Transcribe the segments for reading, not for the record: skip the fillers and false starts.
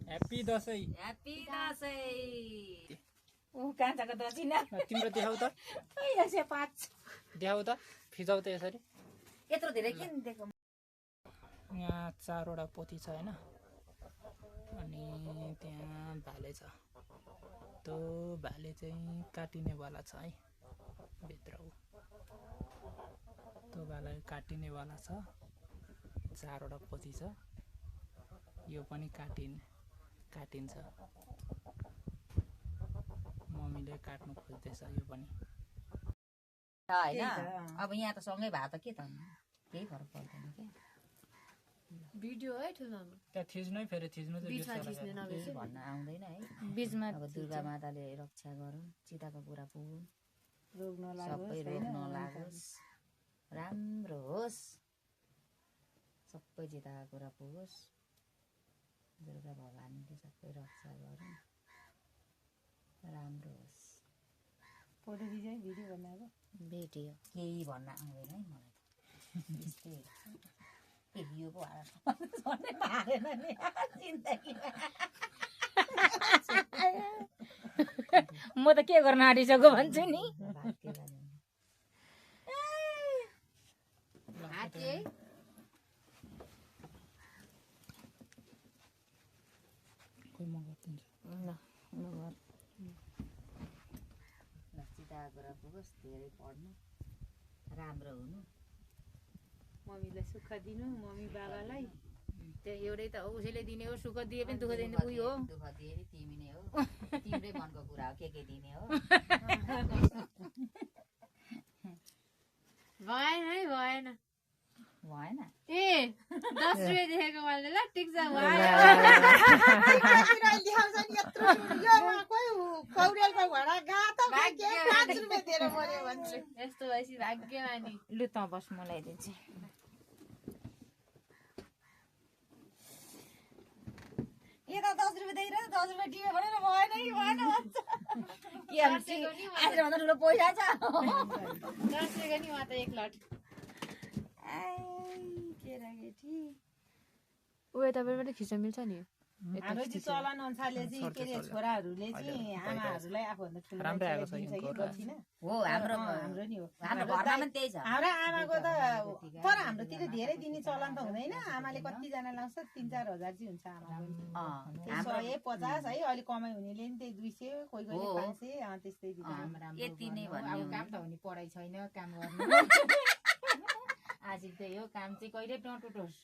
Happy Dashain. Happy Dashain. ऊ कान्छाको दक्षिणा तिम्रो देखाउ त, 105 देखाउ त, फिजाउ त यसरी। यत्रो धेरै किन दिएको? यहाँ 4वटा पोथी छ होइन, अनि त्यहाँ भाले छ। त्यो भाले चाहिँ काटिनेवाला छ है, भित्र हो त्यो भाले काटिनेवाला छ। 4वटा पोथी छ, यो पनि काटिन्छ। मम्मीले काट्नु खोज्दैछ यो पनि होइन। अब यहाँ त सँगै भए त के त केही फरक पर्दैन के। भिडियो है ठुलो त्यहाँ थिच्नै, फेरि थिच्नु चाहिँ बिचमा थिच्ने नबिर्से। भन्न आउँदैन है। बीचमा अब दुर्गा माताले रक्षा गरून्, चिताको कुरा पुगुन्, रोग सबै रोग नलागोस्, राम्रो होस्, सबै चिताको कुरा पुगोस्, दुर्गा भगवानले सबै रक्षा गरून्, राम्रो होस्। फोटो खिच्यो भिडियो बनाएको भिडियो केही भन्न आउँदैन है मलाई त। यस्तै यो पो झन्डै पारेन नि जिन्दगीमा। म त के गर्न आँटिसक्यो भन्छु नि। चिताको कुरा पुगोस्, धेरै पढ्नु, राम्रो हुनु, मम्मीलाई सुख दिनु, मम्मी बाबालाई। त्यो एउटै त हो, उसैले दिने हो, सुख दिए पनि दुःख दिने उही हो। दुःख दिए नि तिमी नै हो, तिम्रै मनको कुरा हो, के दिने हो। भएन है, भएन भएन ए 10 रुपियाँ देखेको मैले। ल ठिक छ, भएन। यस्तो भएपछि भाग्यमानी। लु त बस म ल्याइदिन्छु। यो त 10 रुपियाँ दिएर 10 रुपियाँ टिप्यो भनेर भएन कि भएन भन्छ। के आजभन्दा ठुलो पैसा छ। 10 रुपियाँ नि उहाँ त एक लट। केटाकेटी ऊ यताबाट खिच्न मिल्छ नि। हाम्रो चाहिँ चलन अनुसारले चाहिँ के अरे छोराहरूले चाहिँ आमाहरूलाई आफूभन्दा ठुलो राम्रै आएको छ दिन्छ यो कि कुरा। दक्षिणा। हो हाम्रो हाम्रो नि हो। हाम्रो घरमा पनि त्यही छ। हाम्रो आमाको त तर हाम्रोतिर धेरै दिने चलन त हुँदैन। आमाले कतिजना लाउँछ 3-4 हजार चाहिँ हुन्छ आमाको। हाम्रो 150 है, अहिले कमाइ हुनेले नि त्यही 200, कोही कोहीले 500 त्यस्तै दिन्छ। यति नै भन्ने अब काम त हुने पढाइ छैन, काम गर्नु आजिक त्यही हो, काम चाहिँ कहिले नटुटोस्।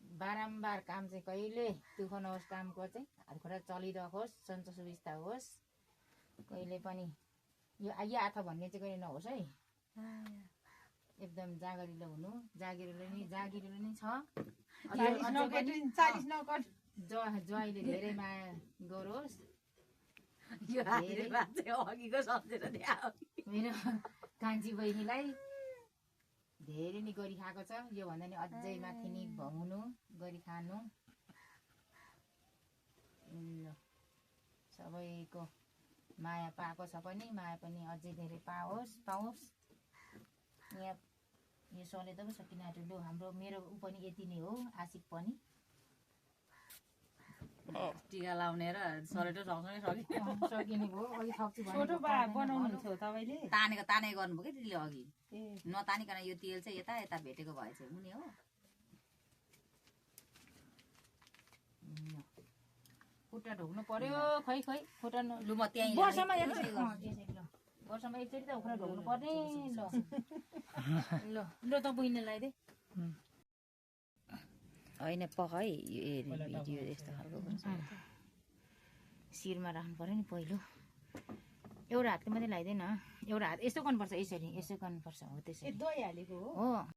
बारम्बार काम चाहिँ कहिले दुःख नहोस्, कामको चाहिँ हातखुट्टा चलिरहोस्, सन्चो सुविस्ता होस्, कहिले पनि यो आथ भन्ने चाहिँ कहिले नहोस् है। एकदम जागरिलो हुनु, जागिरो नै छ। ज्वाइँले धेरै माया गरोस्। मेरो कान्छी बहिनीलाई धेरै नै गरी खाएको छ, यो भन्दा नि अझै माथि नि हुनु, गरी खानु। सबैको माया पाएको छ पनि, माया पनि अझै धेरै पाओस्। यहाँ यो सले त सकिन आँट्यो। लु हाम्रो मेरो ऊ पनि यति नै हो, आशिक पनि टिका लाउने र सरेटो सँगसँगै सकिने भयो। अघि थप्छु छोटो बनाउनुहुन्छ तपाईँले? तानेको गर्नुभयो कि दिदीले अघि। नतानिकन यो तेल चाहिँ यता भेटेको भए चाहिँ हुने हो। खुट्टा ढोक्नु पर्यो, खै खुट्टा लु म त्यहीँ वर्षमा एकचोटि त खुट्टा ढोक्नु पर्ने। ल त बहिनी लगाइदे। होइन पकाइ भिडियो यस्तो खालको शिरमा राख्नु पर्यो नि पहिलो। एउटा हातले मात्रै लगाइदिएन, एउटा हात यस्तो गर्नुपर्छ, यसो गर्नुपर्छ। हो त्यसरी दही हालेको हो।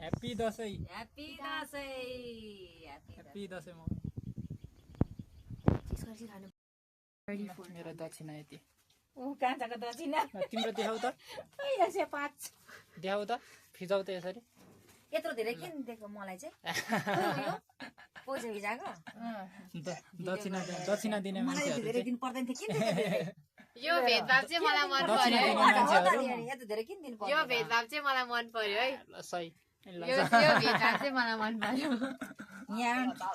Happy Dashain. Happy Dashain. Happy Dashain. मेरो दक्षिणा यति। कान्छाको दक्षिणा तिम्रो देखाउ त, 105 देखाउ त, फिजाउ त यसरी। यत्रो धेरै किन दिएको मलाई चाहिँ? पैसा भिजाएको दक्षिणा दिने मलाई धेरै दिन पर्दैन थियो किन? यो भेदभाव चाहिँ मलाई मन दक्षिणा पर्यो दिने है मान्छेहरू यता धेरै किन दिनु यो भेदभाव चाहिँ मलाई मन पर्यो है ल सही ल यो भेदभाव चाहिँ मलाई मन पर्यो यहाँ